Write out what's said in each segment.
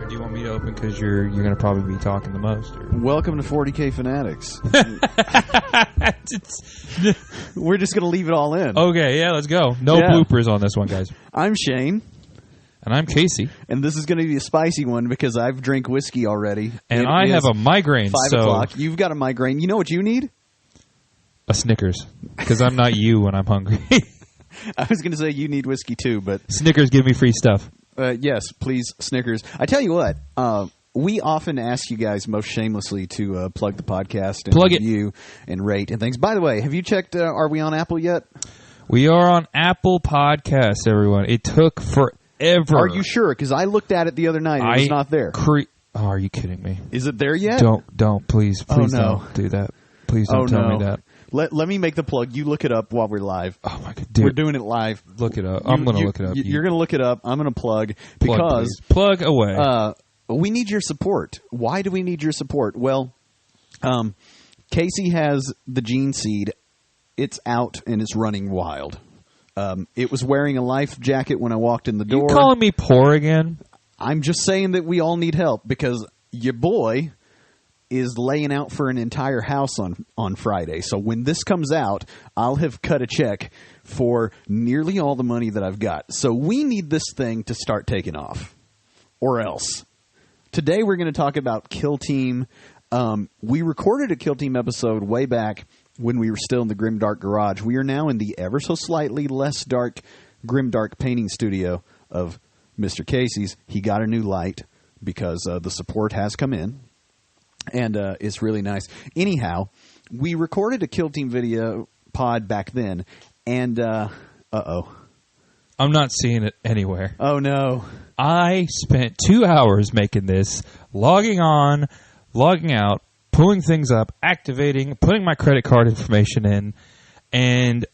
Or do you want me to open because you're going to probably be talking the most? Or? Welcome to 40K Fanatics. We're just going to leave it all in. Okay, yeah, let's go. No bloopers on this one, guys. I'm Shane. And I'm Casey. And this is going to be a spicy one because I've drank whiskey already. And I have a migraine. 5 o'clock. You've got a migraine. You know what you need? A Snickers. Because I'm not you when I'm hungry. I was going to say you need whiskey too, but... Snickers give me free stuff. Yes, please, Snickers. I tell you what, we often ask you guys most shamelessly to plug the podcast and review and rate and things. By the way, have you checked, are we on Apple yet? We are on Apple Podcasts, everyone. It took forever. Are you sure? Because I looked at it the other night and it was not there. Oh, are you kidding me? Is it there yet? Don't, please don't do that. Please don't tell me that. Let me make the plug. You look it up while we're live. Oh, my God. Dude. We're doing it live. Look it up. I'm going to look it up. You're going to look it up. I'm going to plug because... Plug away. We need your support. Why do we need your support? Well, Casey has the gene seed. It's out and it's running wild. It was wearing a life jacket when I walked in the door. You calling me poor again? I'm just saying that we all need help because your boy... is laying out for an entire house on Friday. So when this comes out, I'll have cut a check for nearly all the money that I've got. So we need this thing to start taking off. Or else. Today we're going to talk about Killteam. We recorded a Killteam episode way back when we were still in the Grimdark Garage. We are now in the ever so slightly less dark Grimdark painting studio of Mr. Casey's. He got a new light because the support has come in. And it's really nice. Anyhow, we recorded a Killteam video pod back then, and uh-oh. I'm not seeing it anywhere. Oh, no. I spent 2 hours making this, logging on, logging out, pulling things up, activating, putting my credit card information in, and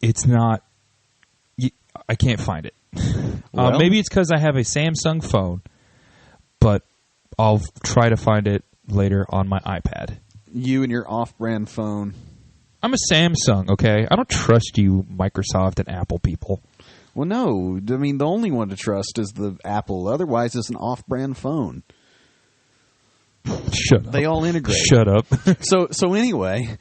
it's not... I can't find it. Well, maybe it's because I have a Samsung phone, but... I'll try to find it later on my iPad. You and your off-brand phone. I'm a Samsung, okay? I don't trust you Microsoft and Apple people. Well, no. I mean, the only one to trust is the Apple. Otherwise, it's an off-brand phone. Shut up. They all integrate. Shut up. So anyway,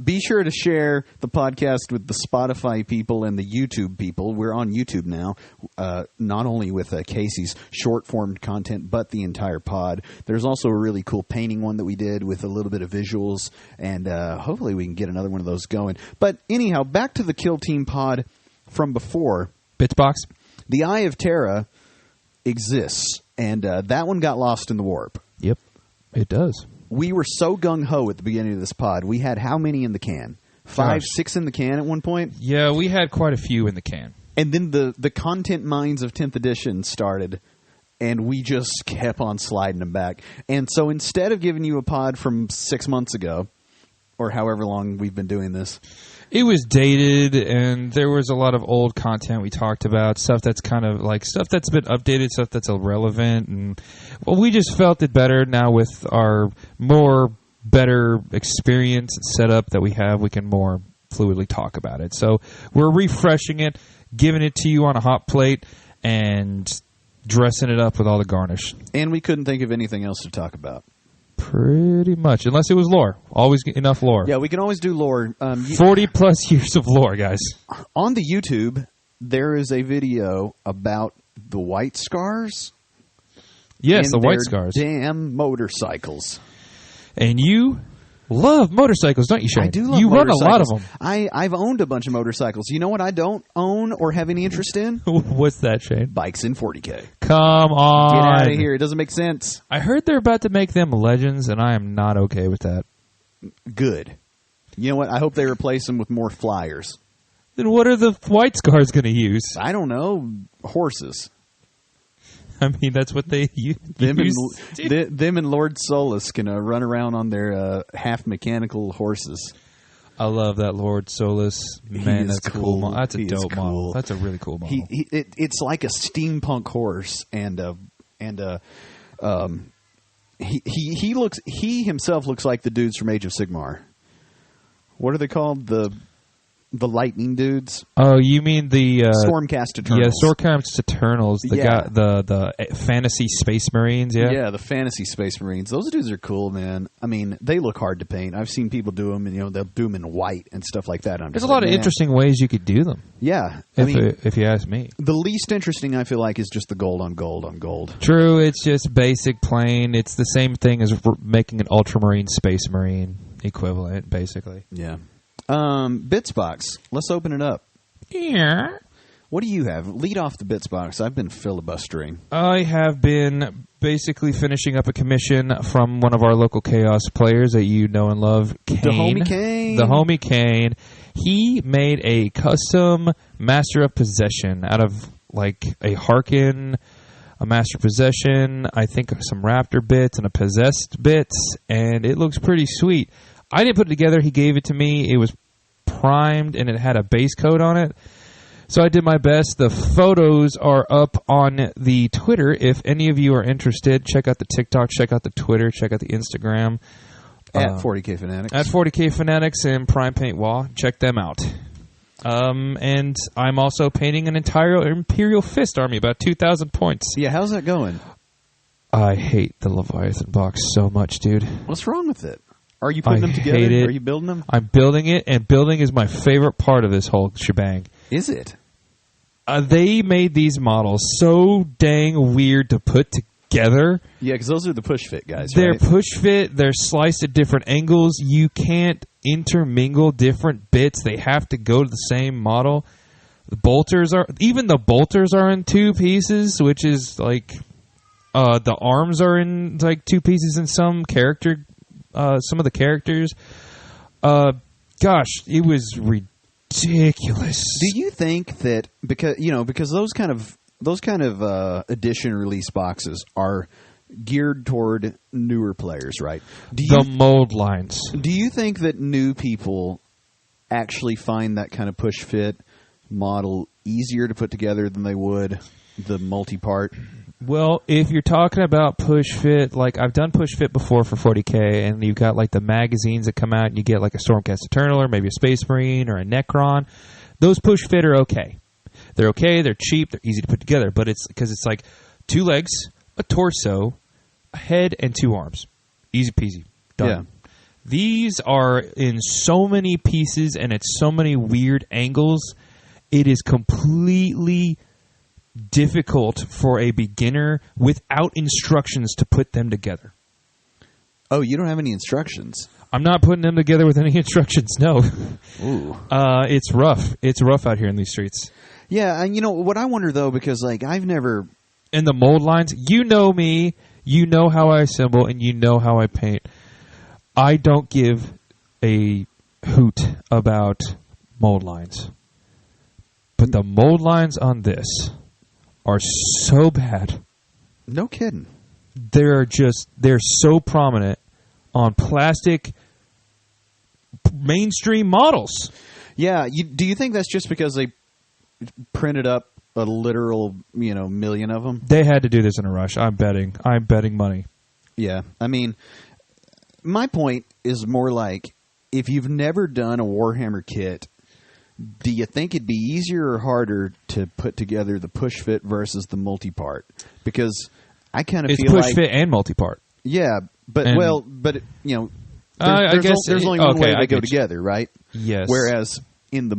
be sure to share the podcast with the Spotify people and the YouTube people. We're on YouTube now, not only with Casey's short-form content, but the entire pod. There's also a really cool painting one that we did with a little bit of visuals, and hopefully we can get another one of those going. But anyhow, back to the Killteam pod from before. Bitsbox? The Eye of Terra exists, and that one got lost in the warp. Yep. It does. We were so gung-ho at the beginning of this pod. We had how many in the can? 5, 6 in the can at one point? Yeah, we had quite a few in the can. And then the content mines of 10th edition started, and we just kept on sliding them back. And so instead of giving you a pod from 6 months ago, or however long we've been doing this... It was dated, and there was a lot of old content we talked about, stuff that's kind of like stuff that's been updated, stuff that's irrelevant, and well, we just felt it better now with our better experience and setup that we have. We can more fluidly talk about it. So we're refreshing it, giving it to you on a hot plate, and dressing it up with all the garnish. And we couldn't think of anything else to talk about. Pretty much, unless it was lore. Always enough lore. Yeah, we can always do lore. 40-plus years of lore, guys. On the YouTube, there is a video about the White Scars. Yes, the White Scars. Damn motorcycles. And you love motorcycles, don't you, Shane? I do love motorcycles. You run a lot of them. I've owned a bunch of motorcycles. You know what I don't own or have any interest in? What's that, Shane? Bikes in 40K. Come on. Get out of here. It doesn't make sense. I heard they're about to make them legends, and I am not okay with that. Good. You know what? I hope they replace them with more flyers. Then what are the White Scars going to use? I don't know. Horses. I mean, that's what they use. Them and Lord Solus can run around on their half-mechanical horses. I love that Lord Solus. Man, that's cool. A cool model. That's a dope cool. model. That's a really cool model. It's like a steampunk horse, and he himself looks like the dudes from Age of Sigmar. What are they called? The the lightning dudes. Oh, you mean the Stormcast Eternals? Yeah, Stormcast Eternals. The fantasy Space Marines. Yeah, the fantasy Space Marines. Those dudes are cool, man. I mean, they look hard to paint. I've seen people do them, and they'll do them in white and stuff like that. There's a lot of interesting ways you could do them. Yeah, if you ask me, the least interesting I feel like is just the gold on gold on gold. True, it's just basic plain. It's the same thing as making an Ultramarine Space Marine equivalent, basically. Yeah. Bits box. Let's open it up. Yeah. What do you have? Lead off the bits box. I've been filibustering. I have been basically finishing up a commission from one of our local Chaos players that you know and love, Kane. The homie Kane. The homie Kane. He made a custom Master of Possession out of like a Harkin, a Master Possession, I think some Raptor bits and a Possessed bits, and it looks pretty sweet. I didn't put it together. He gave it to me. It was primed, and it had a base coat on it. So I did my best. The photos are up on the Twitter. If any of you are interested, check out the TikTok, check out the Twitter, check out the Instagram. At 40K Fanatics. At 40K Fanatics and Prime Paint Wall. Check them out. And I'm also painting an entire Imperial Fist army, about 2,000 points. Yeah, how's that going? I hate the Leviathan box so much, dude. What's wrong with it? Are you putting them together? Are you building them? I'm building it, and building is my favorite part of this whole shebang. Is it? They made these models so dang weird to put together. Yeah, because those are the push fit guys, They're right? push fit. They're sliced at different angles. You can't intermingle different bits. They have to go to the same model. The bolters are in two pieces, which is like the arms are in like two pieces in some of the characters. Gosh, it was ridiculous. Do you think that because those kind of edition release boxes are geared toward newer players, right? The mold lines. Do you think that new people actually find that kind of push fit model easier to put together than they would the multi-part? Well, if you're talking about push fit, like I've done push fit before for 40K, and you've got like the magazines that come out and you get like a Stormcast Eternal or maybe a Space Marine or a Necron. Those push fit are okay. They're okay, they're cheap, they're easy to put together, but it's because it's like 2 legs, a torso, a head, and 2 arms. Easy peasy. Done. Yeah. These are in so many pieces and at so many weird angles. It is completely difficult for a beginner without instructions to put them together. Oh, you don't have any instructions? I'm not putting them together with any instructions, no. Ooh. It's rough. It's rough out here in these streets. Yeah, and what I wonder, though, because like I've never... And the mold lines, you know me, you know how I assemble, and you know how I paint. I don't give a hoot about mold lines. But the mold lines on this are so bad. No kidding. They're so prominent on plastic mainstream models. Yeah, do you think that's just because they printed up a literal, million of them? They had to do this in a rush. I'm betting money. Yeah. I mean, my point is more like, if you've never done a Warhammer kit, do you think it'd be easier or harder to put together the push fit versus the multi-part? Because I kind of feel like... It's push fit and multi-part. Yeah, but there's only one way they go together, right? Yes. Whereas in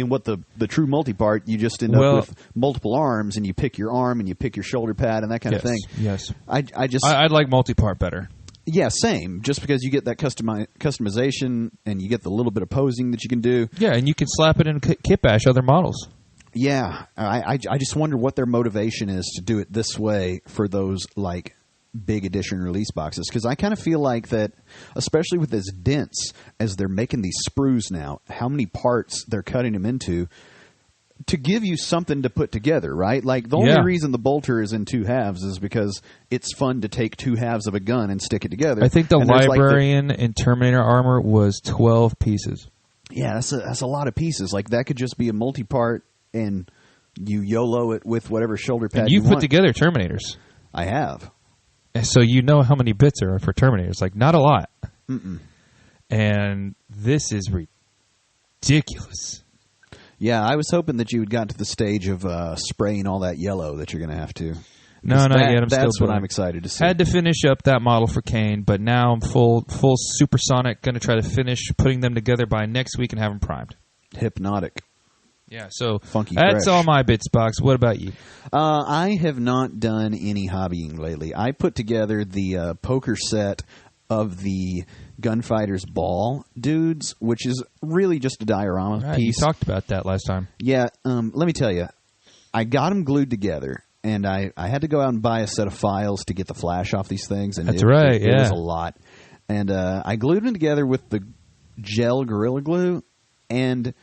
what the true multi-part, you just end up with multiple arms, and you pick your arm and you pick your shoulder pad and that kind of thing. Yes. I'd like multi-part better. Yeah, same. Just because you get that customization and you get the little bit of posing that you can do. Yeah, and you can slap it in kit bash other models. Yeah, I just wonder what their motivation is to do it this way for those like big edition release boxes, because I kind of feel like that, especially with as dense as they're making these sprues now, how many parts they're cutting them into to give you something to put together, right? Like the only reason the bolter is in 2 halves is because it's fun to take 2 halves of a gun and stick it together. I think the Librarian in Terminator armor was 12 pieces. Yeah, that's a lot of pieces. Like that could just be a multi-part, and you YOLO it with whatever shoulder pad you want. You've put together Terminators. I have. So you know how many bits are for Terminators. Like, not a lot. Mm-mm. And this is ridiculous. Yeah, I was hoping that you had got to the stage of spraying all that yellow that you're going to have to. No, not yet. That's what I'm excited to see. Had to finish up that model for Kane, but now I'm full supersonic. Going to try to finish putting them together by next week and have them primed. Hypnotic. Yeah, so Funky that's fresh. all my bits, Box. What about you? I have not done any hobbying lately. I put together the poker set of the Gunfighters Ball dudes, which is really just a diorama piece. You talked about that last time. Yeah, let me tell you, I got them glued together, and I had to go out and buy a set of files to get the flash off these things. And That's right, it was a lot. And I glued them together with the gel Gorilla Glue, and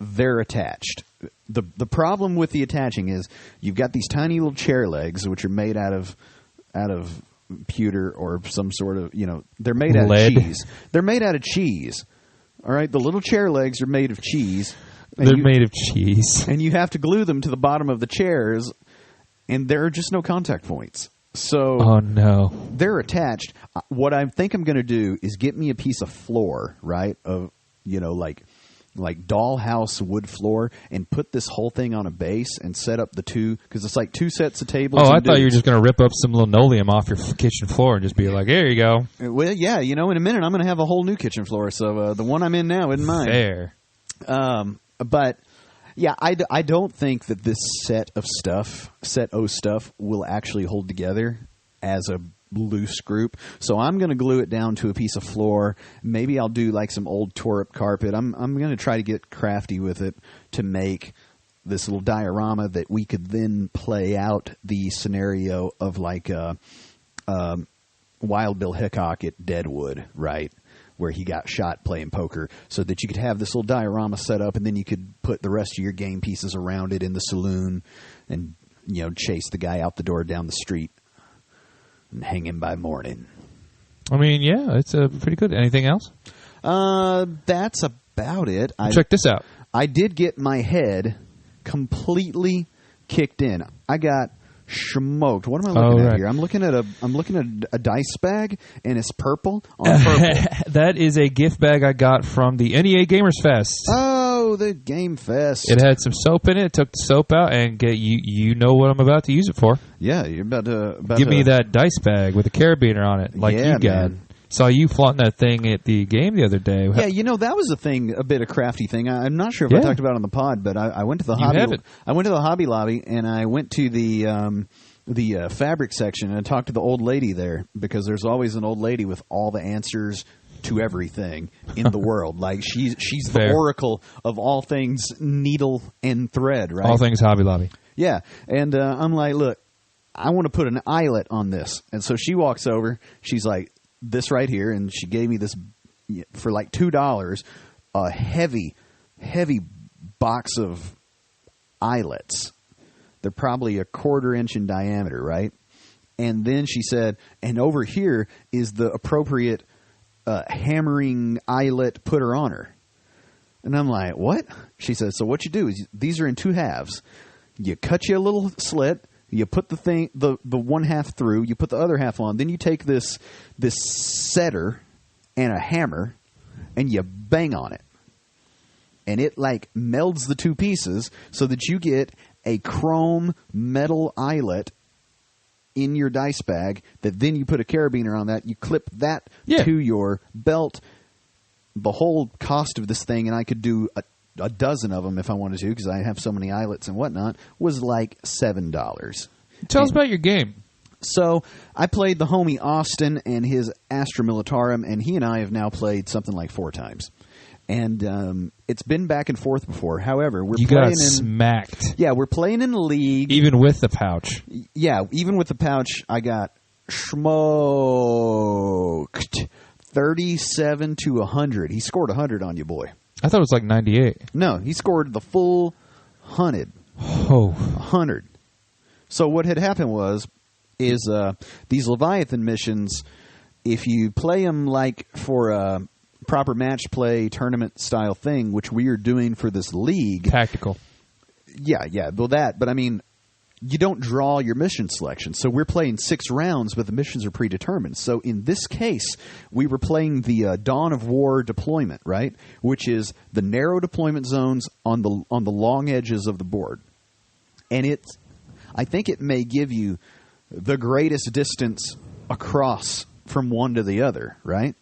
they're attached. The problem with the attaching is you've got these tiny little chair legs, which are made out of pewter or some sort of, they're made out lead. of cheese. They're made out of cheese. All right, the little chair legs are made of cheese. They're made of cheese. And you have to glue them to the bottom of the chairs, and there are just no contact points. So oh no, they're attached. What I think I'm going to do is get me a piece of floor, right, of like dollhouse wood floor, and put this whole thing on a base and set up the two, because it's like two sets of tables. Oh, I thought you were just going to rip up some linoleum off your kitchen floor and just be like, "Here you go." Well, yeah, in a minute I'm going to have a whole new kitchen floor, so the one I'm in now isn't mine. Fair. But yeah, I don't think that this set of stuff will actually hold together as a loose group. So I'm going to glue it down to a piece of floor. Maybe I'll do like some old tore up carpet. I'm going to try to get crafty with it to make this little diorama that we could then play out the scenario of like Wild Bill Hickok at Deadwood, right? Where he got shot playing poker, so that you could have this little diorama set up, and then you could put the rest of your game pieces around it in the saloon and, chase the guy out the door down the street and hang him by morning. I mean, yeah, it's pretty good. Anything else? That's about it. Check this out. I did get my head completely kicked in. I got smoked. What am I looking at here? I'm looking at a dice bag, and it's purple on purple. That is a gift bag I got from the NEA Gamers Fest. Oh, the Game Fest. It had some soap in it. Took the soap out, and you know what I'm about to use it for. Yeah, you're about to give me that dice bag with a carabiner on it, like you got. Man. Saw you flaunting that thing at the game the other day. Yeah, that was a bit of crafty thing. I'm not sure if I talked about it on the pod, but I went to the Hobby Lobby, and I went to the fabric section, and I talked to the old lady there, because there's always an old lady with all the answers to everything in the world. Like she's the oracle of all things needle and thread, right? All things Hobby Lobby. Yeah, and I'm like, look, I want to put an eyelet on this, and so she walks over. She's like, this right here, and she gave me this for like $2, a heavy box of eyelets. They're probably a 1/4 inch in diameter, right? And then she said, and over here is the appropriate hammering eyelet putter on her. And I'm like, what? She says, so what you do is these are in 2 halves. You cut you a little slit. You put the one half through. You put the other half on. Then you take this setter and a hammer, and you bang on it, and it like melds the 2 pieces so that you get a chrome metal eyelet in your dice bag. That then you put a carabiner on that. You clip that to your belt. The whole cost of this thing, and I could do a dozen of them if I wanted to, because I have so many eyelets and whatnot, was like $7. Tell us about your game. So I played the homie Austin and his Astra Militarum, and he and I have now played something like 4 times. And it's been back and forth before. However, we're playing smacked. Yeah, we're playing in the league. Even with the pouch. Yeah, even with the pouch, I got smoked. 37 to 100. He scored 100 on you, boy. I thought it was like 98. No, he scored the full 100. Oh. 100. So what had happened is these Leviathan missions, if you play them like for a proper match play tournament style thing, which we are doing for this league. Tactical. Yeah, well that, but I mean, you don't draw your mission selection. So we're playing 6 rounds, but the missions are predetermined. So in this case, we were playing the Dawn of War deployment, right? Which is the narrow deployment zones on the long edges of the board. And I think it may give you the greatest distance across from one to the other, right?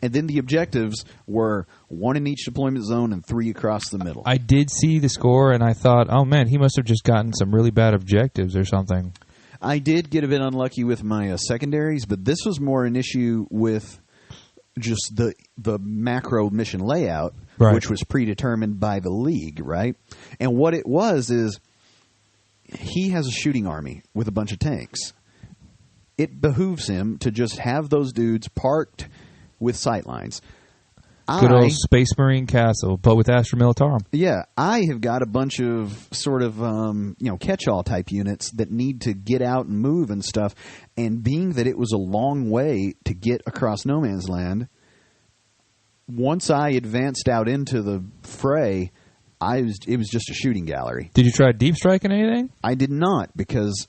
And then the objectives were 1 in each deployment zone and 3 across the middle. I did see the score, and I thought, oh, man, he must have just gotten some really bad objectives or something. I did get a bit unlucky with my secondaries, but this was more an issue with just the macro mission layout, right, which was predetermined by the league, right? And what it was is he has a shooting army with a bunch of tanks. It behooves him to just have those dudes parked with sightlines. Good old Space Marine Castle, but with Astra Militarum. Yeah, I have got a bunch of sort of catch-all type units that need to get out and move and stuff. And being that it was a long way to get across no man's land, once I advanced out into the fray, it was just a shooting gallery. Did you try deep striking anything? I did not, because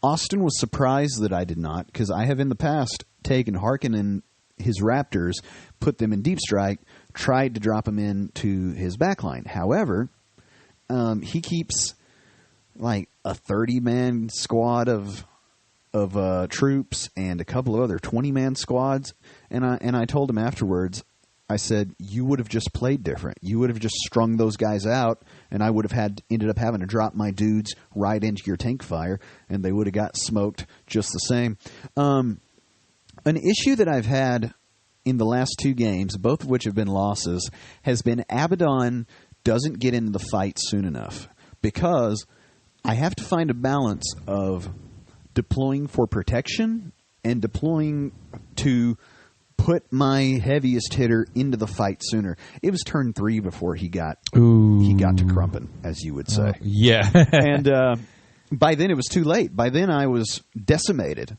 Austin was surprised that I did not, because I have in the past taken Harkin and his Raptors, put them in deep strike, tried to drop them into his backline. However, he keeps like a 30-man squad of troops and a couple of other 20-man squads. And I told him afterwards, I said, you would have just played different. You would have just strung those guys out, and I would have ended up having to drop my dudes right into your tank fire, and they would have got smoked just the same. An issue that I've had in the last 2 games, both of which have been losses, has been Abaddon doesn't get into the fight soon enough, because I have to find a balance of deploying for protection and deploying to put my heaviest hitter into the fight sooner. It was turn 3 before he got to crumpin', as you would say. Yeah. And by then it was too late. By then I was decimated.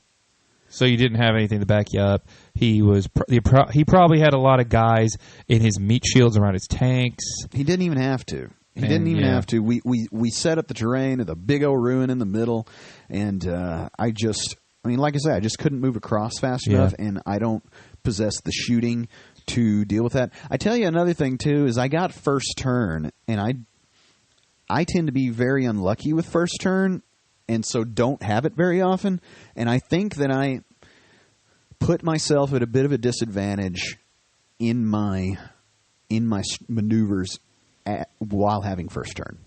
So you didn't have anything to back you up. He probably had a lot of guys in his meat shields around his tanks. He didn't even have to. He didn't even have to. We set up the terrain with a big old ruin in the middle, and like I said, I just couldn't move across fast enough, and I don't possess the shooting to deal with that. I tell you another thing too is I got first turn, and I tend to be very unlucky with first turn, and so don't have it very often. And I think that I put myself at a bit of a disadvantage in my maneuvers while having first turn,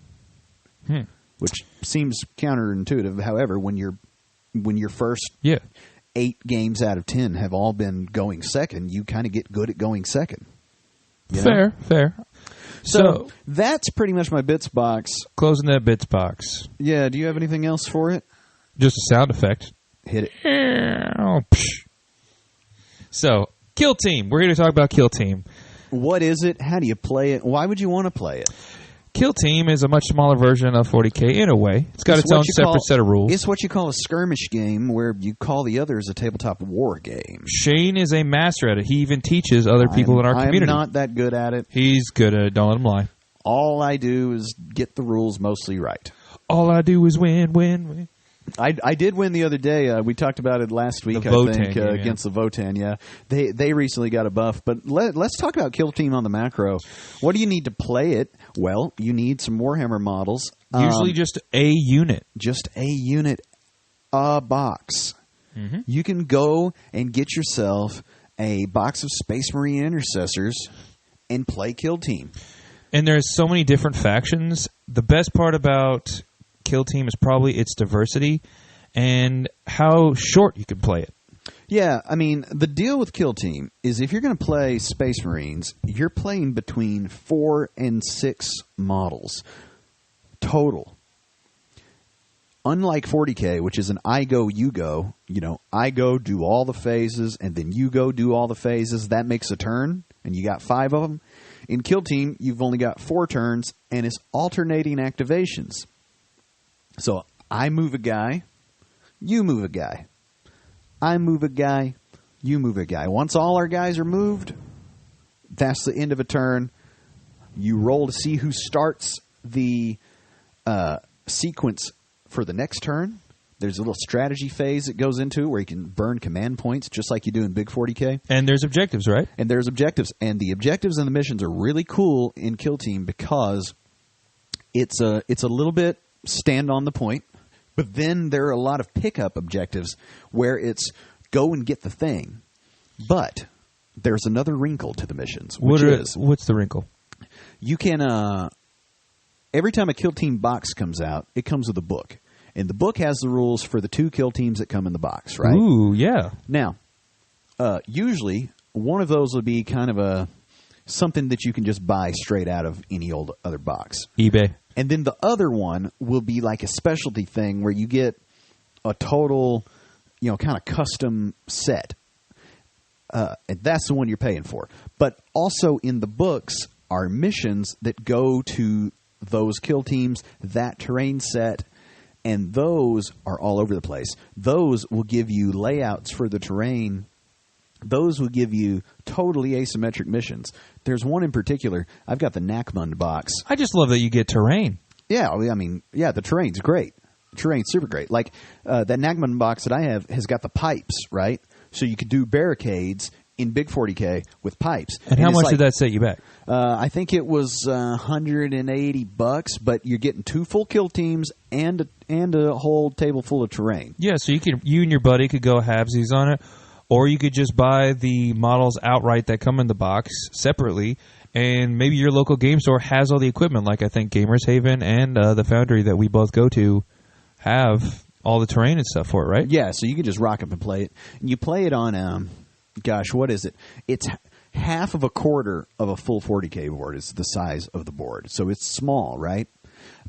which seems counterintuitive. However, when your first 8 games out of 10 have all been going second, you kind of get good at going second. Fair. So that's pretty much my bits box. Closing that bits box. Yeah, do you have anything else for it? Just a sound effect. Hit it. So, Killteam. We're here to talk about Killteam. What is it? How do you play it? Why would you want to play it? Killteam is a much smaller version of 40K in a way. It's got its own separate set of rules. It's what you call a skirmish game, where you call the others a tabletop war game. Shane is a master at it. He even teaches other people in our community. I'm not that good at it. He's good at it. Don't let him lie. All I do is get the rules mostly right. All I do is win. I did win the other day. We talked about it last week, I think, against the Votan. Yeah, they recently got a buff. But let's talk about Killteam on the macro. What do you need to play it? Well, you need some Warhammer models. Usually just a unit. Just a unit, a box. Mm-hmm. You can go and get yourself a box of Space Marine Intercessors and play Killteam. And there's so many different factions. The best part about Killteam is probably its diversity and how short you can play it. Yeah, I mean, the deal with Killteam is if you're going to play Space Marines, you're playing between 4 and 6 models total. Unlike 40K, which is an I go, you go, I go, do all the phases, and then you go, do all the phases. That makes a turn, and you got 5 of them. In Killteam, you've only got 4 turns, and it's alternating activations. So I move a guy, you move a guy. I move a guy, you move a guy. Once all our guys are moved, that's the end of a turn. You roll to see who starts the sequence for the next turn. There's a little strategy phase that goes into where you can burn command points just like you do in Big 40K. And there's objectives, right? And there's objectives. And the objectives and the missions are really cool in Killteam because it's a little bit stand on the point. But then there are a lot of pickup objectives where it's go and get the thing. But there's another wrinkle to the missions. What's the wrinkle? You can, every time a Killteam box comes out, it comes with a book. And the book has the rules for the 2 kill teams that come in the box, right? Ooh, yeah. Now, usually one of those will be kind of something that you can just buy straight out of any old other box. eBay. And then the other one will be like a specialty thing where you get a total, kind of custom set. And that's the one you're paying for. But also in the books are missions that go to those kill teams, that terrain set. And those are all over the place. Those will give you layouts for the terrain. Those will give you totally asymmetric missions. There's one in particular. I've got the Nachmund box. I just love that you get terrain. Yeah, the terrain's great. The terrain's super great. Like, that Nachmund box that I have has got the pipes, right? So you could do barricades in Big 40K with pipes. And how much did that set you back? I think it was $180, but you're getting 2 full kill teams and a whole table full of terrain. Yeah, so you and your buddy could go halvesies on it, or you could just buy the models outright that come in the box separately, and maybe your local game store has all the equipment, like I think Gamers Haven and the Foundry that we both go to have all the terrain and stuff for it, right? Yeah, so you can just rock up and play it. And you play it on, what is it? It's half of a quarter of a full 40K board is the size of the board. So it's small, right?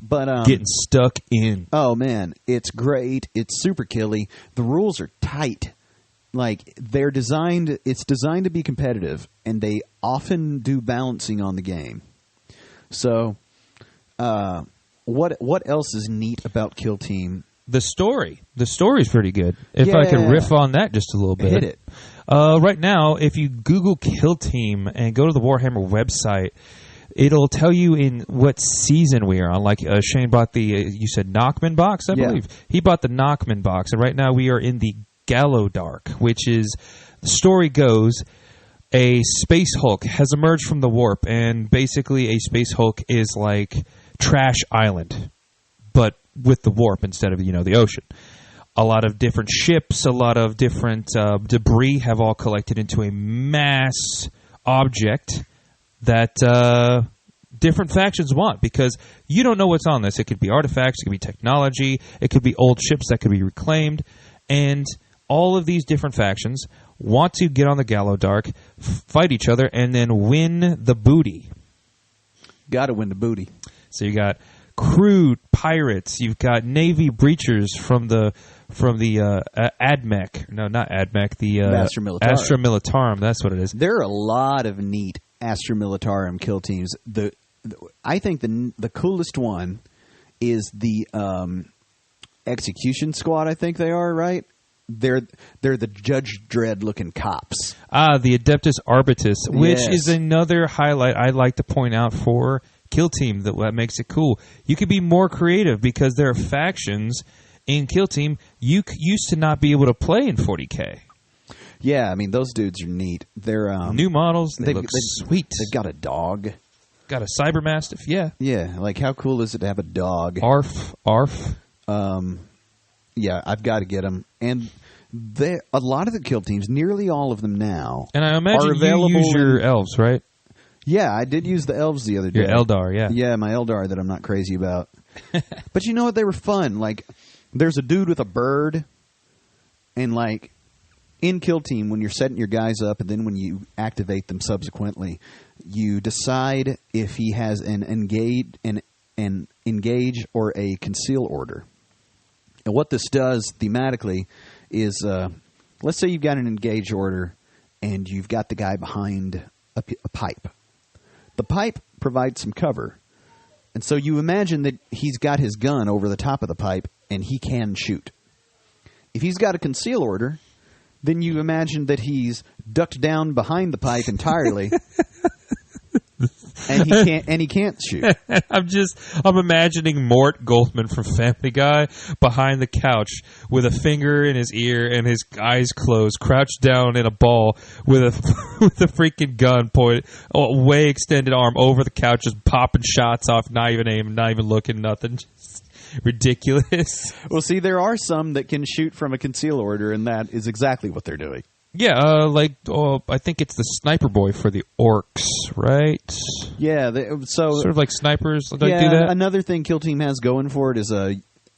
But getting stuck in. Oh, man. It's great. It's super killy. The rules are tight. Like, it's designed to be competitive, and they often do balancing on the game. So, what else is neat about Killteam? The story. The story's pretty good. If I could riff on that just a little bit. Hit it. Right now, if you Google Killteam and go to the Warhammer website, it'll tell you in what season we are on. Like Shane bought you said Nachmund box, I believe. He bought the Nachmund box, and right now we are in the Gallodark, which is, the story goes, a Space Hulk has emerged from the warp, and basically a Space Hulk is like Trash Island, but with the warp instead of, the ocean. A lot of different ships, a lot of different debris have all collected into a mass object that different factions want, because you don't know what's on this. It could be artifacts, it could be technology, it could be old ships that could be reclaimed, and all of these different factions want to get on the Gallodark, fight each other, and then win the booty. Got to win the booty. So you got crew pirates, you've got Navy breachers from the AdMech. No, not AdMech. The Astra Militarum. Astra Militarum. That's what it is. There are a lot of neat Astra Militarum kill teams. I think the coolest one is the Execution Squad. I think they are, right. They're the Judge Dredd looking cops. The Adeptus Arbitus, which is another highlight I'd like to point out for Killteam that makes it cool. You could be more creative because there are factions in Killteam you used to not be able to play in 40K. Yeah, I mean, those dudes are neat. They're new models. They look sweet. They've got a dog. Got a Cybermastiff, yeah. Yeah, like how cool is it to have a dog? Arf. Yeah, I've got to get them. And a lot of the kill teams, nearly all of them now, and I imagine you use your elves, right? Yeah, I did use the elves the other day. Your Eldar, yeah. Yeah, my Eldar that I'm not crazy about. But you know what? They were fun. Like, there's a dude with a bird, and like in Killteam, when you're setting your guys up, and then when you activate them subsequently, you decide if he has an engage or a conceal order. And what this does thematically is, let's say you've got an engage order, and you've got the guy behind a pipe. The pipe provides some cover. And so you imagine that he's got his gun over the top of the pipe, and he can shoot. If he's got a conceal order, then you imagine that he's ducked down behind the pipe entirely, and he can't shoot. I'm imagining Mort Goldman from Family Guy behind the couch with a finger in his ear and his eyes closed, crouched down in a ball with a with a freaking gun pointed, way extended arm over the couch, just popping shots off, not even aiming, not even looking, nothing. Just ridiculous. Well, see, there are some that can shoot from a conceal order, and that is exactly what they're doing. Yeah, I think it's the sniper boy for the orcs, right? Yeah, so sort of like snipers do yeah, that. Another thing Killteam has going for it is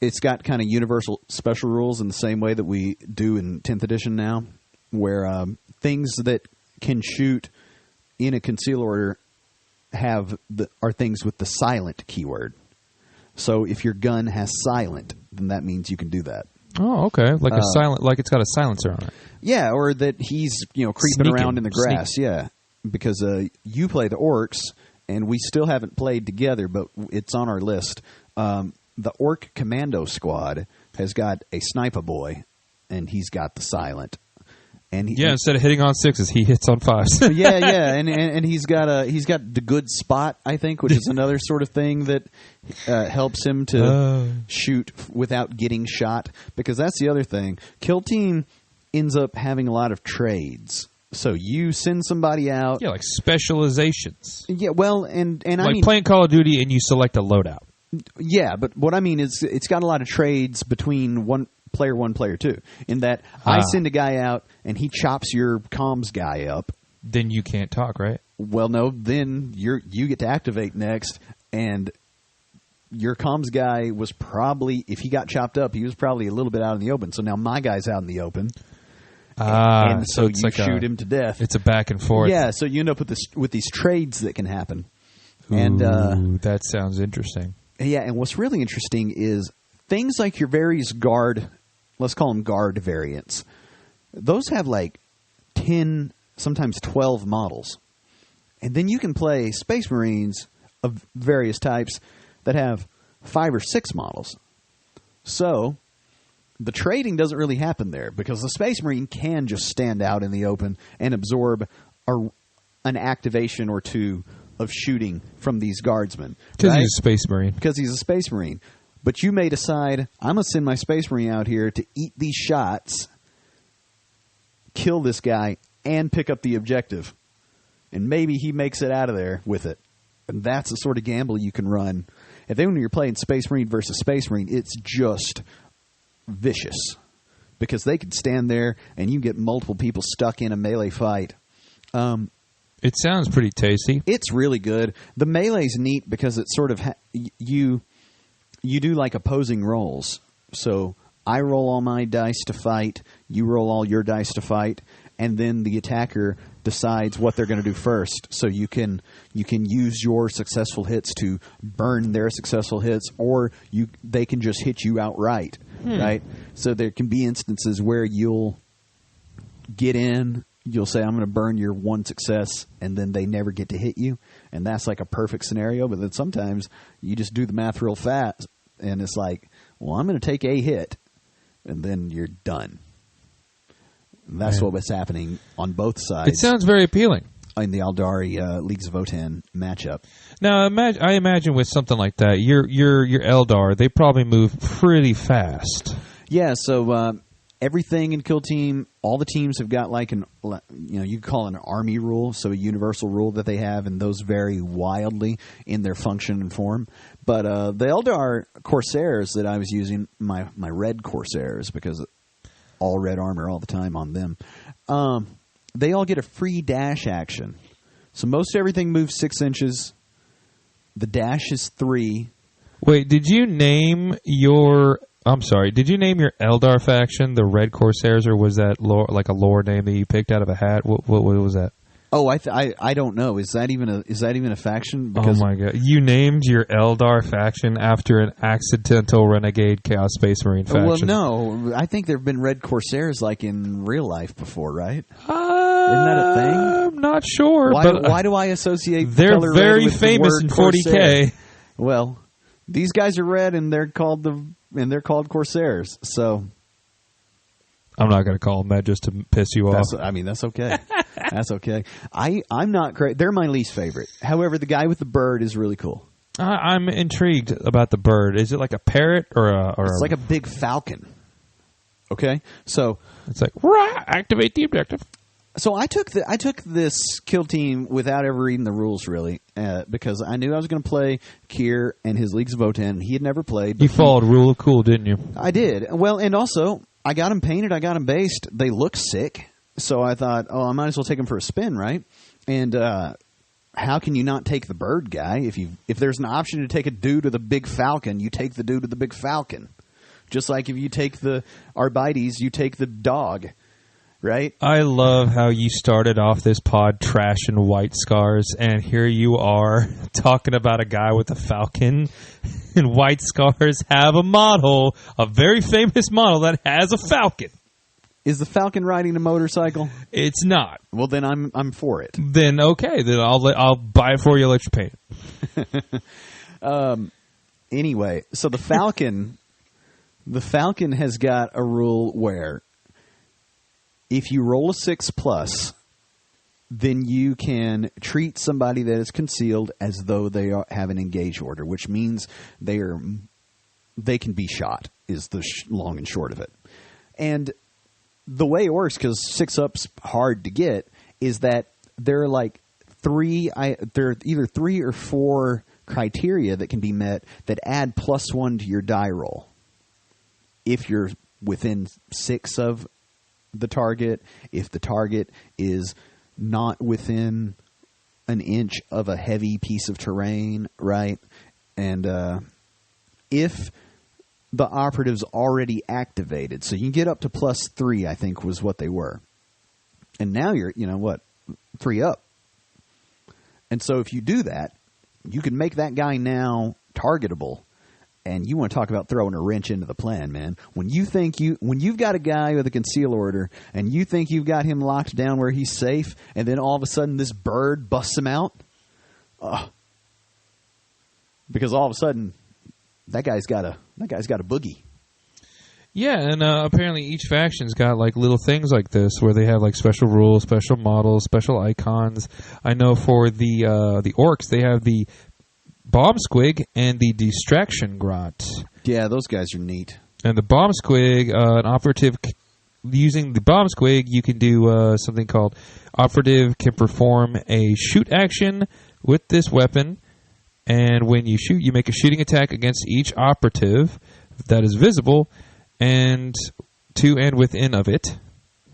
it's got kind of universal special rules in the same way that we do in 10th edition now, where things that can shoot in a conceal order are things with the silent keyword. So if your gun has silent, then that means you can do that. Oh, okay. Like it's got a silencer on it. Yeah, or that he's creeping around in the grass. Yeah, because you play the orcs, and we still haven't played together, but it's on our list. The orc commando squad has got a sniper boy, and he's got the silent. And instead of hitting on sixes, he hits on fives. yeah, and he's got the good spot, I think, which is another sort of thing that helps him to shoot without getting shot. Because that's the other thing. Killteam ends up having a lot of trades. So you send somebody out, like specializations. Yeah, well, and like I mean, playing Call of Duty and you select a loadout. Yeah, but what I mean is it's got a lot of trades between one, player 2, in that I send a guy out and he chops your comms guy up. Then you can't talk, right? Well, no. Then you get to activate next, and your comms guy was probably, if he got chopped up, he was probably a little bit out in the open. So now my guy's out in the open, and so you like shoot him to death. It's a back and forth. Yeah, so you end up with these trades that can happen. Ooh, and that sounds interesting. Yeah, and what's really interesting is things like your various guard, let's call them guard variants. Those have like 10, sometimes 12 models. And then you can play Space Marines of various types that have 5 or 6 models. So the trading doesn't really happen there because the Space Marine can just stand out in the open and absorb an activation or two of shooting from these guardsmen. Because he's a Space Marine. Because he's a Space Marine. But you may decide, I'm going to send my Space Marine out here to eat these shots, kill this guy, and pick up the objective. And maybe he makes it out of there with it. And that's the sort of gamble you can run. And then when you're playing Space Marine versus Space Marine, it's just vicious. Because they can stand there and you get multiple people stuck in a melee fight. It sounds pretty tasty. It's really good. The melee's neat because it's sort of you do like opposing rolls. So I roll all my dice to fight, you roll all your dice to fight, and then the attacker decides what they're going to do first. So you can use your successful hits to burn their successful hits, or they can just hit you outright, right? So there can be instances where you'll get in, you'll say, I'm going to burn your one success, and then they never get to hit you. And that's like a perfect scenario. But then sometimes you just do the math real fast, and it's like, well, I'm going to take a hit, and then you're done. And that's what was happening on both sides. It sounds very appealing. In the Eldari Leagues of Votann matchup. Now, I imagine with something like that, your Eldar, they probably move pretty fast. Yeah, so everything in Killteam, all the teams have got like you could call it an army rule, so a universal rule that they have, and those vary wildly in their function and form. But the Eldar Corsairs that I was using, my red Corsairs, because all red armor all the time on them, they all get a free dash action. So most everything moves 6 inches. The dash is 3. Wait, did you name your Eldar faction the Red Corsairs, or was that like a lore name that you picked out of a hat? What was that? Oh, I don't know. Is that even a faction? Because oh my god! You named your Eldar faction after an accidental renegade Chaos Space Marine faction. Well, no. I think there have been Red Corsairs like in real life before, right? Isn't that a thing? I'm not sure. Why do I associate they're color very red with famous the in word 40K. Corsair? Well, these guys are red, and they're called Corsairs. So I'm not going to call them that just to piss you off. That's okay. That's okay. I'm not great. They're my least favorite. However, the guy with the bird is really cool. I'm intrigued about the bird. Is it like a parrot or It's like a big falcon. Okay, so it's like rah, activate the objective. So I took this kill team without ever reading the rules, really, because I knew I was going to play Kier and his Leagues of Votan. He had never played. You followed Rule of Cool, didn't you? I did. Well, and also I got them painted. I got them based. They look sick. So I thought, oh, I might as well take them for a spin, right? And how can you not take the bird guy? If there's an option to take a dude with a big falcon, you take the dude with the big falcon. Just like if you take the Arbites, you take the dog. Right? I love how you started off this pod trashing White Scars, and here you are talking about a guy with a falcon. And White Scars have a model, a very famous model that has a falcon. Is the falcon riding a motorcycle? It's not. Well, then I'm for it. Then okay, then I'll buy it for you. Let you paint it. Anyway, so the falcon has got a rule where if you roll a 6+, then you can treat somebody that is concealed as though they have an engage order, which means they can be shot, is the long and short of it. And the way it works, because 6-up's hard to get, is that there are like there are either 3 or 4 criteria that can be met that add +1 to your die roll. If you're within 6 of the target, if the target is not within an inch of a heavy piece of terrain, right? And if the operative's already activated, so you can get up to +3, I think was what they were. And now you're, 3 up. And so if you do that, you can make that guy now targetable. And you want to talk about throwing a wrench into the plan, man. When you've got a guy with a conceal order and you think you've got him locked down where he's safe, and then all of a sudden this bird busts him out, because all of a sudden that guy's got a boogie. Yeah, and apparently each faction's got like little things like this where they have like special rules, special models, special icons. I know for the orcs they have the Bomb Squig and the Distraction Grot. Yeah, those guys are neat. And the Bomb Squig, an operative, using the Bomb Squig, you can do something called operative can perform a shoot action with this weapon. And when you shoot, you make a shooting attack against each operative that is visible and to and within of it.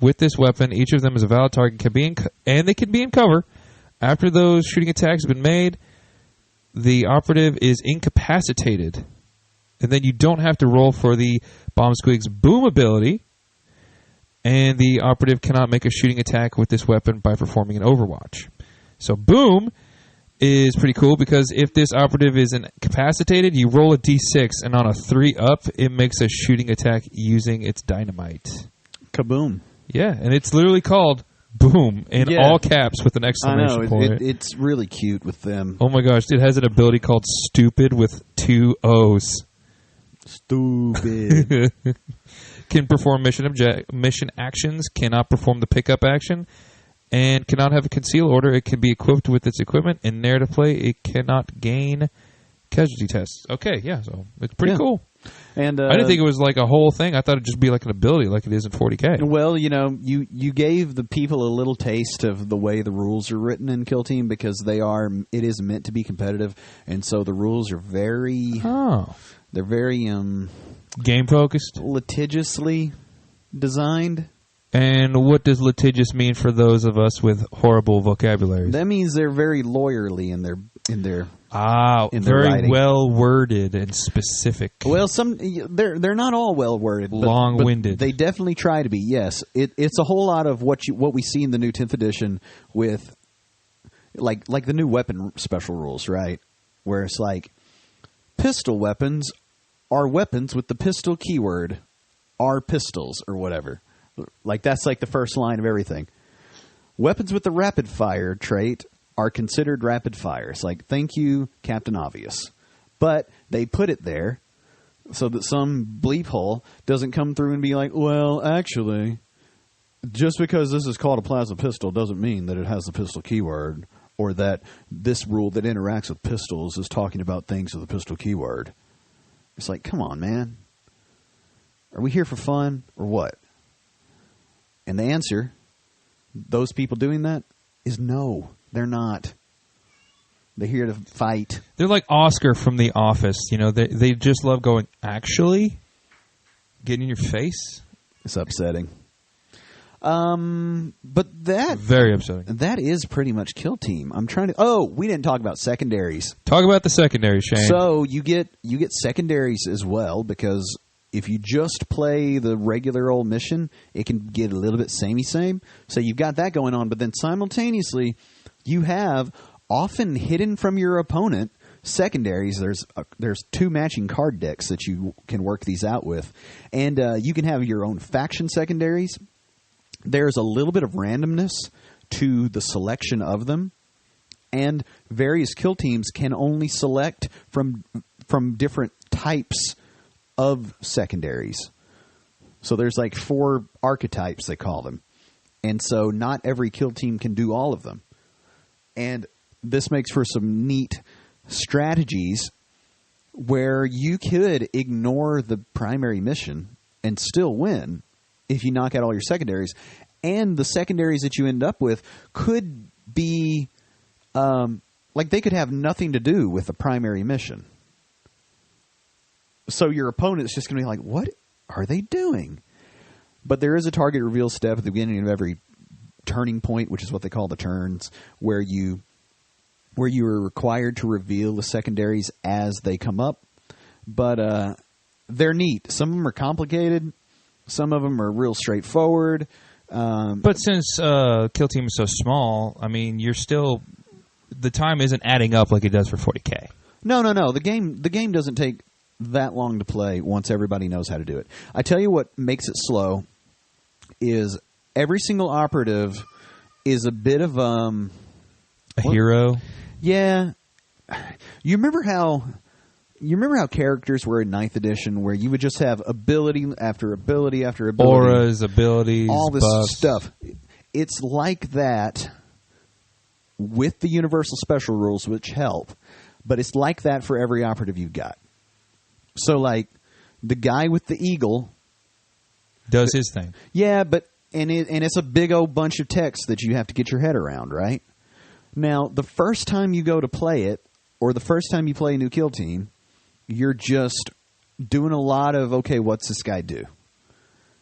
With this weapon, each of them is a valid target, and they can be in cover. After those shooting attacks have been made, the operative is incapacitated. And then you don't have to roll for the Bomb Squig's boom ability. And the operative cannot make a shooting attack with this weapon by performing an overwatch. So boom is pretty cool because if this operative is incapacitated, you roll a d6, and on a 3-up, it makes a shooting attack using its dynamite. Kaboom. Yeah, and it's literally called Boom in all caps with an exclamation point. It's really cute with them. Oh my gosh, it has an ability called Stupid with 2 O's. Stupid. Can perform mission actions, cannot perform the pickup action, and cannot have a conceal order. It can be equipped with its equipment. In narrative play, it cannot gain casualty tests. Okay, yeah, so it's pretty cool. And I didn't think it was like a whole thing. I thought it'd just be like an ability like it is in 40K. Well, you gave the people a little taste of the way the rules are written in Killteam because it is meant to be competitive, and so the rules are very game focused, litigiously designed. And what does litigious mean for those of us with horrible vocabularies? That means they're very lawyerly in their very writing. Well worded and specific. Well, they're not all well worded, long winded. They definitely try to be. Yes, it's a whole lot of what we see in the new 10th edition with like the new weapon special rules, right? Where it's like pistol weapons are weapons with the pistol keyword are pistols or whatever. Like that's like the first line of everything. Weapons with the rapid fire trait are considered rapid fire. It's like, thank you, Captain Obvious. But they put it there so that some bleep hole doesn't come through and be like, well, actually, just because this is called a plasma pistol doesn't mean that it has the pistol keyword, or that this rule that interacts with pistols is talking about things with the pistol keyword. It's like, come on, man. Are we here for fun or what? And the answer, those people doing that, is no, they're not. They're here to fight. They're like Oscar from The Office. You know, they just love going, actually? Getting in your face? It's upsetting. But that... Very upsetting. That is pretty much Kill Team. I'm trying to... Oh, we didn't talk about secondaries. Talk about the secondaries, Shane. So you get secondaries as well, because if you just play the regular old mission, it can get a little bit samey-same. So you've got that going on, but then simultaneously, you have... often hidden from your opponent, secondaries. There's 2 matching card decks that you can work these out with, and you can have your own faction secondaries. There's a little bit of randomness to the selection of them, and various kill teams can only select from different types of secondaries. So there's like 4 archetypes, they call them, and so not every kill team can do all of them, and this makes for some neat strategies where you could ignore the primary mission and still win if you knock out all your secondaries. And the secondaries that you end up with could be like they could have nothing to do with the primary mission. So your opponent's just going to be like, what are they doing? But there is a target reveal step at the beginning of every turning point, which is what they call the turns, where you are required to reveal the secondaries as they come up. But they're neat. Some of them are complicated. Some of them are real straightforward. But since Kill Team is so small, I mean, the time isn't adding up like it does for 40K. No. The game doesn't take that long to play once everybody knows how to do it. I tell you what makes it slow is every single operative is a bit of a hero. Yeah. You remember how characters were in 9th edition, where you would just have ability after ability after ability, auras, abilities, all this buffs. stuff. It's like that with the universal special rules, which help, but it's like that for every operative you've got. So, like the guy with the eagle does his thing. Yeah, but and it's a big old bunch of text that you have to get your head around, right? Now, the first time you go to play it, or the first time you play a new kill team, you're just doing a lot of, okay, what's this guy do?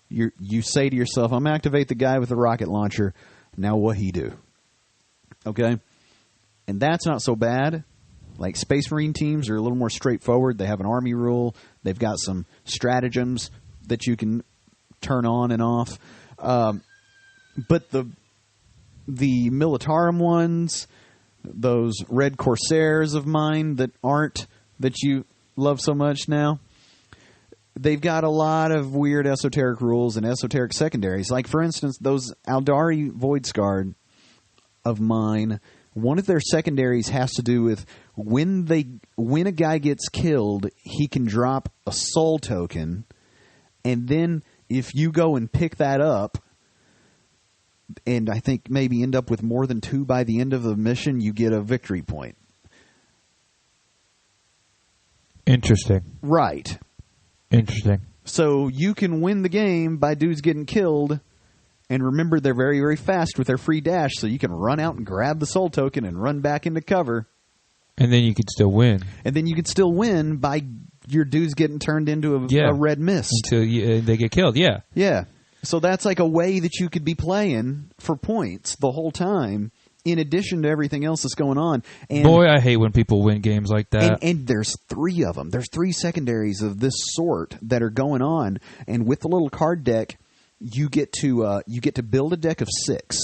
You say to yourself, I'm going to activate the guy with the rocket launcher. Now what he do? Okay? And that's not so bad. Like Space Marine teams are a little more straightforward. They have an army rule. They've got some stratagems that you can turn on and off. But the Militarum ones, those Red Corsairs of mine that you love so much now, they've got a lot of weird esoteric rules and esoteric secondaries. Like, for instance, those Aldari Void Scarred of mine, one of their secondaries has to do with when a guy gets killed, he can drop a soul token, and then if you go and pick that up, and I think maybe end up with more than 2 by the end of the mission, you get a victory point. Interesting. Right. Interesting. So you can win the game by dudes getting killed, and remember they're very, very fast with their free dash, so you can run out and grab the soul token and run back into cover. And then you could still win. And then you could still win by your dudes getting turned into a red mist. Until they get killed, yeah. Yeah. So that's like a way that you could be playing for points the whole time, in addition to everything else that's going on. And boy, I hate when people win games like that. And there's 3 of them. There's 3 secondaries of this sort that are going on. And with the little card deck, you get to build a deck of 6.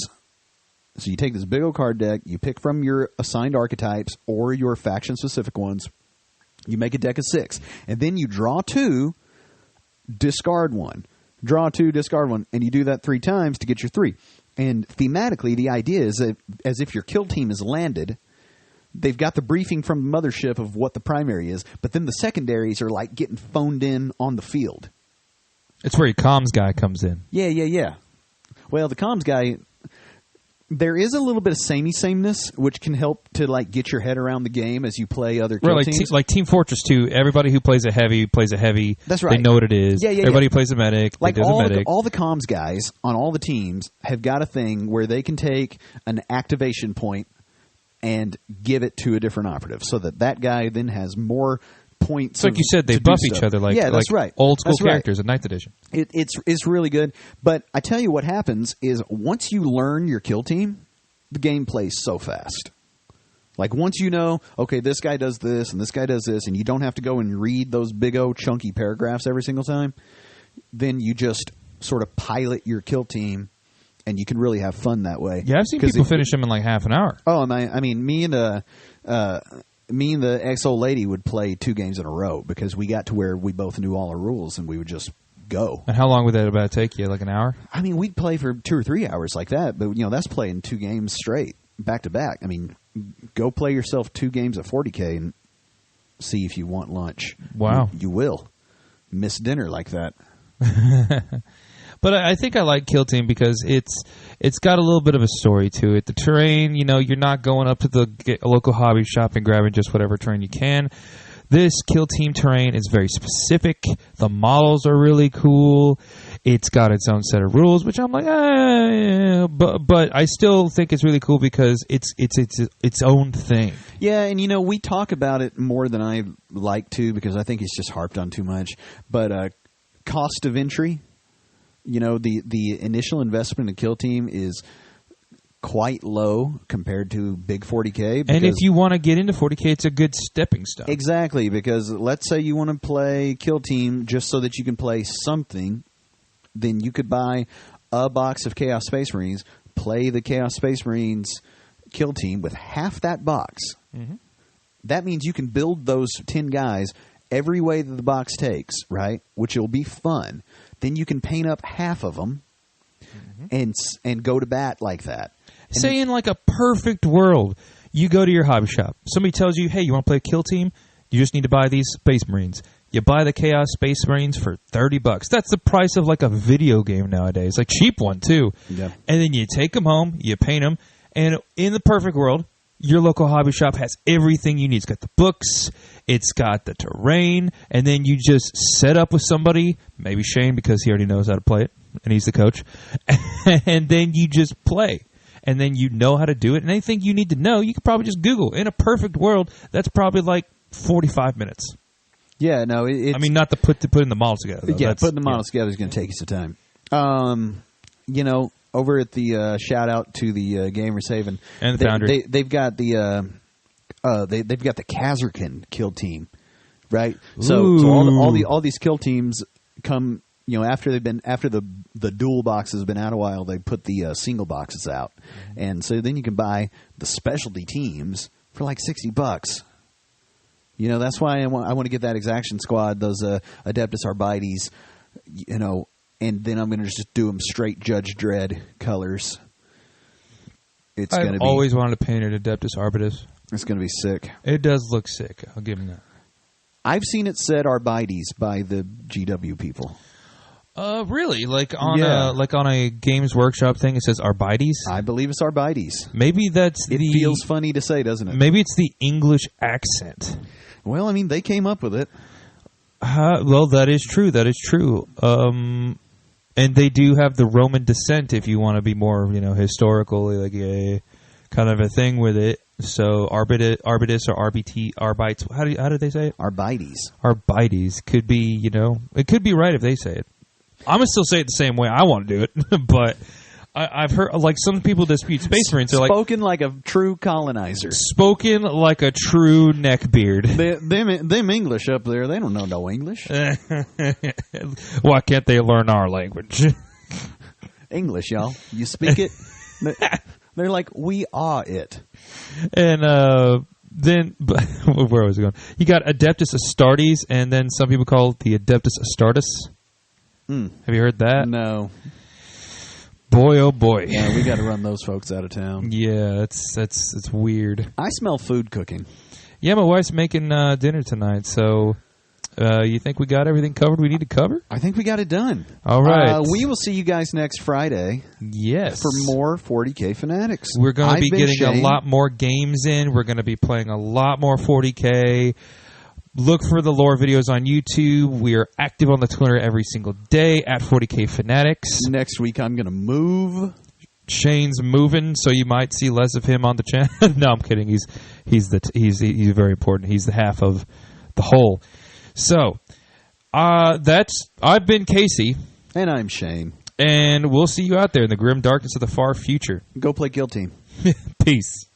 So you take this big old card deck, you pick from your assigned archetypes or your faction-specific ones. You make a deck of 6. And then you draw 2, discard 1. Draw 2, discard 1, and you do that 3 times to get your 3. And thematically, the idea is that as if your kill team has landed, they've got the briefing from the mothership of what the primary is, but then the secondaries are like getting phoned in on the field. It's where your comms guy comes in. Yeah. Well, the comms guy, there is a little bit of samey-sameness, which can help to like get your head around the game as you play other kill teams. Like Team Fortress 2, everybody who plays a heavy plays a heavy. That's right. They know what it is. Yeah, everybody who plays a medic, like they do the medic. all the comms guys on all the teams have got a thing where they can take an activation point and give it to a different operative, so that guy then has more points. It's like you said, they buff each other like that's right. Old school that's characters right. in 9th edition. It's really good. But I tell you what happens is once you learn your kill team, the game plays so fast. Like once you know, okay, this guy does this and this guy does this, and you don't have to go and read those big old chunky paragraphs every single time, then you just sort of pilot your kill team, and you can really have fun that way. Yeah, I've seen people finish them in like half an hour. Oh, I mean, me and the ex-old lady would play 2 games in a row because we got to where we both knew all our rules, and we would just go. And how long would that about take you? Like an hour? I mean, we'd play for 2 or 3 hours like that, but that's playing 2 games straight, back to back. I mean, go play yourself 2 games at 40K and see if you want lunch. Wow. You will miss dinner like that. But I think I like Kill Team because it's got a little bit of a story to it. The terrain, you're not going up to the local hobby shop and grabbing just whatever terrain you can. This Kill Team terrain is very specific. The models are really cool. It's got its own set of rules, which I'm like, but I still think it's really cool because it's its own thing. Yeah, and we talk about it more than I like to because I think it's just harped on too much. But cost of entry. The initial investment in Kill Team is quite low compared to big 40K. And if you want to get into 40K, it's a good stepping stone. Exactly, because let's say you want to play Kill Team just so that you can play something, then you could buy a box of Chaos Space Marines, play the Chaos Space Marines Kill Team with half that box. Mm-hmm. That means you can build those 10 guys every way that the box takes, right? Which will be fun. Then you can paint up half of them and go to bat like that. Say in like a perfect world, you go to your hobby shop. Somebody tells you, hey, you want to play a Kill Team? You just need to buy these Space Marines. You buy the Chaos Space Marines for $30. That's the price of like a video game nowadays. Like cheap one too. Yeah. And then you take them home, you paint them, and in the perfect world, your local hobby shop has everything you need. It's got the books, it's got the terrain, and then you just set up with somebody, maybe Shane because he already knows how to play it, and he's the coach, and then you just play. And then you know how to do it, and anything you need to know, you could probably just Google. In a perfect world, that's probably like 45 minutes. Yeah, no, I mean, not to put in the models together. Though. Yeah, putting the models together is going to take you some time. Over at the shout out to the Gamers Haven and the Foundry, they've got the they've got the Kazarkin Kill Team, right? So all these Kill Teams come, after the dual boxes have been out a while, they put the single boxes out, and so then you can buy the specialty teams for like $60. That's why I want to get that Exaction Squad, those Adeptus Arbites, and then I'm going to just do them straight Judge Dredd colors. I've always wanted to paint an Adeptus Arbitus. It's going to be sick. It does look sick. I'll give him that. I've seen it said Arbites by the GW people. Really? Like on a Games Workshop thing, it says Arbites? I believe it's Arbites. Maybe it feels funny to say, doesn't it? Maybe it's the English accent. Well, I mean, they came up with it. Well, that is true. That is true. And they do have the Roman descent if you want to be more, historical, like a kind of a thing with it. So Arbitus or RBT, Arbites, how do they say it? Arbites. Arbites could be, it could be right if they say it. I'm going to still say it the same way I want to do it, but I've heard, like, some people dispute Space Marines. They're spoken like a true colonizer. Spoken like a true neckbeard. Them English up there, they don't know no English. Why can't they learn our language? English, y'all. You speak it. They're like, we are it. And then, where was it going? You got Adeptus Astartes, and then some people call it the Adeptus Astartes. Have you heard that? No. Boy, oh boy. Yeah, we got to run those folks out of town. Yeah, it's weird. I smell food cooking. Yeah, my wife's making dinner tonight, so You think we got everything covered we need to cover? I think we got it done. All right. We will see you guys next Friday. Yes. For more 40K Fanatics. We're going to be getting Shane. a lot more games in. We're going to be playing a lot more 40K. Look for the lore videos on YouTube. We are active on the Twitter every single day at 40K Fanatics. Next week I'm going to move. Shane's moving, so you might see less of him on the channel. No, I'm kidding. He's very important. He's the half of the whole. So, I've been Casey. And I'm Shane. And we'll see you out there in the grim darkness of the far future. Go play Killteam. Peace.